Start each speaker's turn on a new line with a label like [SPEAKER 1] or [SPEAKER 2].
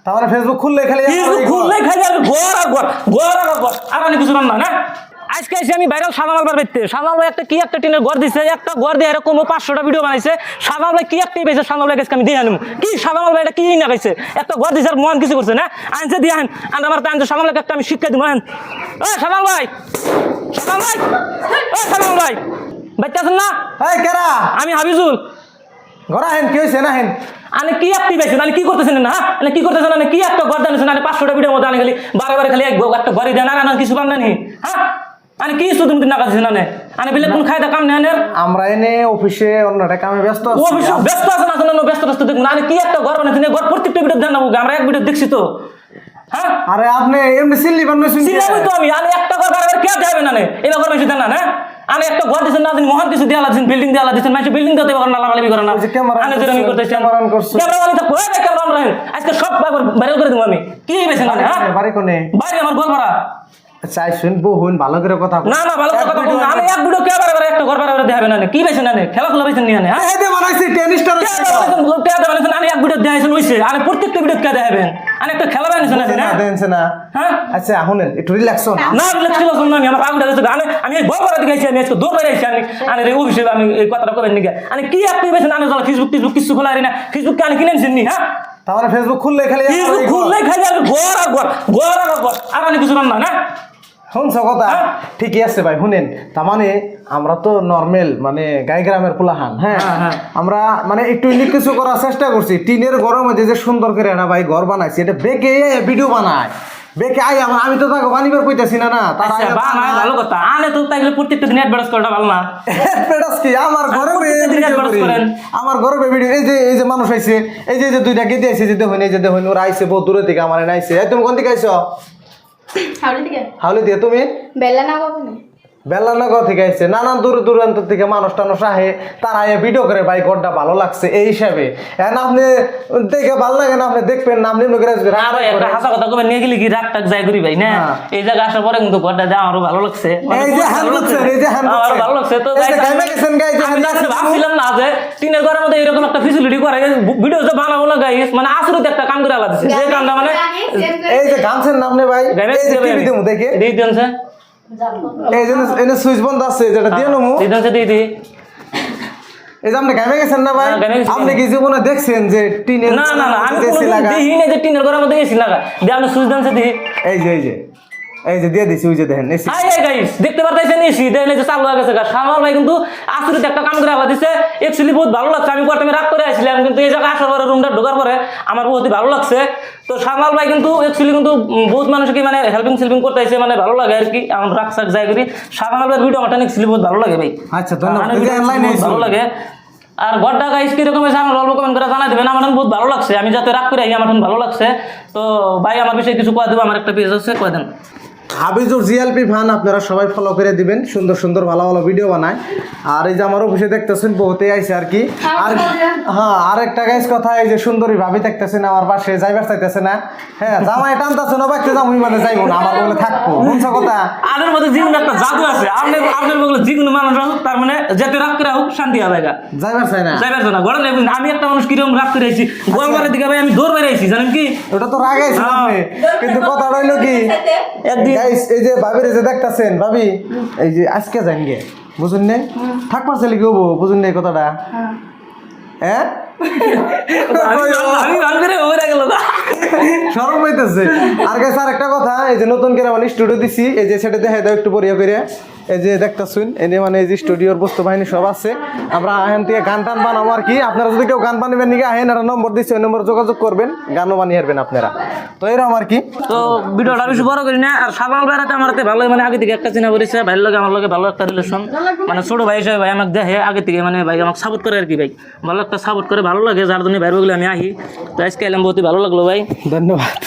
[SPEAKER 1] তাহলে ফেসবুক খুললে খালি
[SPEAKER 2] আর ঘর আর অনেক কিছু রান্না না। আজকে এসে আমি বাইরে সাজামাল বার বাইতে সাজামাল ভাই একটা কি একটা টিনের ঘর দিছে, একটা ঘর দিয়ে এরকম 500টা ভিডিও বানাইছে। সাজামাল ভাই কি একটাই পেয়েছে, সাজামাল ভাই আজকে আমি দিয়ে আনবো কি সাজামাল ভাই এটা কি না পাইছে, একটা ঘর দিছে আর মহান কিছু করছে না, আনছে দিয়ে আন আমার তো আনছে সাজামাল একটা আমি শিক্ষা দিব। সাজামাল ভাই সাজামাল ভাই বাইতে আছেন না? আমি হাবিজুল।
[SPEAKER 1] ঘর আহেন কি হয়েছে না হেন
[SPEAKER 2] আনে কি আপনি পাইছেন, আমি কি করতেছেন না কি করতেছেন, আমি কি একটা ঘর দানিছেন, আমি 500টা ভিডিওর মধ্যে আনে খালি বারে খালি একটা ঘরই দেন আর কিছু পান না হ্যাঁ আমি কি শুধু না কাছেন আনে বিলে কোন খায়দা কাম নেই আনের
[SPEAKER 1] আমরা এনে অফিসে অন্যটা কামে ব্যস্ত আছি।
[SPEAKER 2] অফিসে ব্যস্ত আছেন ব্যস্ত দেখুন আমি কি একটা ঘর বানাইছেন, ঘর প্রত্যেকটা ভিডিও দেন না আমরা এক ভিডিও দেখছি তো হ্যাঁ।
[SPEAKER 1] আরে আপনি এমনি সিল্লি বানাইছেন
[SPEAKER 2] তো আমি একটা ঘর বারে কে যাবে না এই ঘর বেশি দেন না আমি একটা ঘর দিছেন না মহান কিছু দেওয়া লাগছেন, বিল্ডিং দেওয়া লাগছেন, মানুষ বিল্ডিং দিতে পারেন না লাগালাগি করেন না আমি যেরকম করতেছি ক্যামেরা তো কই ক্যামেরা রাখেন আজকে সব বাইরে করে দেবো আমি কি বেছেন না হ্যাঁ
[SPEAKER 1] বাড়ি কোনে
[SPEAKER 2] বাইরে আমার ঘর ভাড়া
[SPEAKER 1] চাই শুন বহুন ভালো করে কথা
[SPEAKER 2] না ভালো করে কথা বলুন আমি এক ভিডিও কে বারে একটা ঘর বারে দেখাবে না কি বেছেন না খেলাধুলা বেছেন নিয়ে হ্যাঁ
[SPEAKER 1] এই দে বানাইছি টেনিসটার
[SPEAKER 2] আমি এক ভিডিও দেখাইছেন হইছে আর প্রত্যেকটা ভিডিও কে দেখাবেন আমি একটা খেলা বানাইছেন না
[SPEAKER 1] দেনছে না
[SPEAKER 2] হ্যাঁ।
[SPEAKER 1] আচ্ছা শুনেন একটু রিল্যাক্স হন
[SPEAKER 2] না রিল্যাক্স ছিল না আমি আমার পাগল হয়েছে আমি এই বড় বড় দেখাইছি আমি আজকে দৌড় বেরাইছি আমি এই অফিসে আমি এই কথাটা কবেন নিকে আমি কি আপনি বেছেন আমি ফেসবুক কিছু খোলা না ফেসবুক কে আমি কিনেছেন নি হ্যাঁ
[SPEAKER 1] তাহলে ফেসবুক খুললে খালি
[SPEAKER 2] আর ঘর আর অনেক কিছু রান্না না
[SPEAKER 1] শুনছ কথা ঠিকই আছে ভাই শুনেন। তার মানে আমরা তো নর্মাল মানে গাই গ্রামের পোলাহান হ্যাঁ আমরা মানে একটু ইউনিক কিছু করার চেষ্টা করছি। টিনের ঘরের মধ্যে যে সুন্দর করে না ভাই ঘর বানাইছি এটা বেকে ভিডিও বানায় বেকে আমি তো তাকে বানিবার কইতাছি না তারা
[SPEAKER 2] বানায় ভালো কথা আনে তো তাইলে প্রত্যেকটা দিন অ্যাডভার্টাইজ করাটা ভালো না
[SPEAKER 1] অ্যাডভার্টাইজ কি আমার ঘরে আমার ঘরে ভিডিও এই যে মানুষ আইছে এই যে দুইটা গেদি আইছে যে দেখুন ওরা আইছে বহু দূরে থেকে আমার আইছে তুমি কোন দিকে আইছো? হাওলি দিয়ে তুমি বেলানগর থেকে আইছে নানান দূর দূরান্ত থেকে মানুষ টানুষ আহে তারা ভিডিও করে ভাই ঘরটা ভালো লাগছে এই হিসাবে আপনি দেখে ভালো লাগে না আপনি দেখবেন না আপনি
[SPEAKER 2] হাসা কথা কবে নিয়ে গেলে কি রাগ টাক যাই করি ভাই না এই জায়গা আসার পরে কিন্তু ঘরটা দেওয়া আরো ভালো লাগছে আরো ভালো লাগছে তো ভাবছিলাম না যে টিনের ঘরের মধ্যে এরকম একটা ফেসিলিটি করে ভিডিও যে বানাবো না গাইস মানে আসলে একটা কাম করে আলাদা যে কামটা মানে
[SPEAKER 1] এই যে গামছেন নামনে ভাই দেখে
[SPEAKER 2] দিয়ে দিনছে
[SPEAKER 1] এই জন্য এনে সুইচ বন্ধ আছে যেটা দিয়ে নমু
[SPEAKER 2] দিদি
[SPEAKER 1] এই যে আপনি গামে গেছেন না ভাই আপনি কি জীবনে দেখছেন যে টিনের
[SPEAKER 2] না আমি দেখিনি যে টিনের ঘরের মধ্যে এসি লাগা দিয়ে আপনি সুইচ দেনছে দিই
[SPEAKER 1] এই যে দিয়ে দিছি ওই যে দেখেন এসি
[SPEAKER 2] গাইস দেখতে পারতেছেন এসি দেন এই যে চালু হয়ে গেছে সামাল ভাই কিন্তু আসলে একটা কাম করে আলা দিছে एक्चुअली বহুত ভালো লাগছে আমি প্রথমে রাগ করে আসছিলাম কিন্তু এই জায়গা আসার পরে রুমটা ঢোকার পরে আমার বহুত ভালো লাগছে তো সামাল ভাই কিন্তু एक्चुअली কিন্তু বহুত মানুষকে মানে হেল্পিং করতেছে মানে ভালো লাগে আর কি আমার রাগ সাক যাই করি সামাল ভাই ভিডিও আমার एक्चुअली বহুত ভালো লাগে ভাই
[SPEAKER 1] আচ্ছা ধন্যবাদ
[SPEAKER 2] ভালো লাগে আর ঘরটা গাইস কিরকম হয়েছে আমার অল্প কমেন্ট করে জানাই দেবেন আমার বহুত ভালো লাগছে আমি যাতে রাগ করে আই আমার ভালো লাগছে তো ভাই আমার বিষয়ে কিছু কয়ে দেবো আমার একটা পেজ আছে কয়ে দেন
[SPEAKER 1] হাবিজুর জিএলপি ফান আপনারা সবাই ফলো করে দিবেন সুন্দর ভালো ভিডিও বানায় আর এই যে আমার অফিসে দেখতেছেন বহুতে আইছে আর কি আর হ্যাঁ আরেকটা গাইস কথা এই যে সুন্দরী ভাবি দেখতেছেন আমার পাশে যাইবার চাইতেছে না হ্যাঁ জামাই টানতাছে না বাকতে যাবো মানে যাইবো না আমার বলে থাকবো বুঝছো কথা
[SPEAKER 2] আদের মধ্যে জীবনে একটা জাদু আছে আপনার বলে জীবন মানুষ হোক তার মানে যেতে রাগ করে হোক শান্তি হবে
[SPEAKER 1] যাইবার চাই না
[SPEAKER 2] গরম আমি একটা মানুষ কিরকম রাগ করে আইছি গরমের দিকে ভাই আমি দৌড় বেড়াইছি জানেন কি
[SPEAKER 1] ওটা তো রাগ আইছি কিন্তু কথা রইলো কি একদিন এই যে ভাবির যে দেখতেছেন ভাবি এই যে আজকে যান গে বুঝুন না থাকবার চাইলে কি হবো বুঝুন না কথাটা হ্যাঁ সরম হইতেছে আর গাইস আর একটা কথা এই যে নতুন করে মানে স্টুডিও দিছি এই যে সেটা দেখে দাও একটু পরিয়া করে এই যে দেখতেছুন এনে মানে এই যে স্টুডিওর বস্তু বাহিনী সব আছে আমরা এখান থেকে গান টান বানাবো আর কি আপনারা যদি কেউ গান বানাবেন নাকি আহেন একটা নম্বর দিচ্ছি ওই নম্বরে যোগাযোগ করবেন গানও বানিয়ে আসবেন আপনারা তো এরকম আর কি
[SPEAKER 2] তো ভিডিওটা বেশি বড় করি না আর সাবাল বেড়াতে আমার ভালো মানে আগে থেকে একটা চিনা পরিচয় ভাইয়ের লগে আমার লগে ভালো একটা রিলেশন মানে ছোট ভাই হিসেবে ভাই আমাকে দেখে আগে থেকে মানে ভাই আমাকে সাপোর্ট করে আর কি ভাই ভালো একটা সাপোর্ট করে ভালো লাগে যার জন্য বাইরে বলে আমি আহি তো আজকে এলাম বহুত ভালো লাগলো ভাই
[SPEAKER 1] ধন্যবাদ।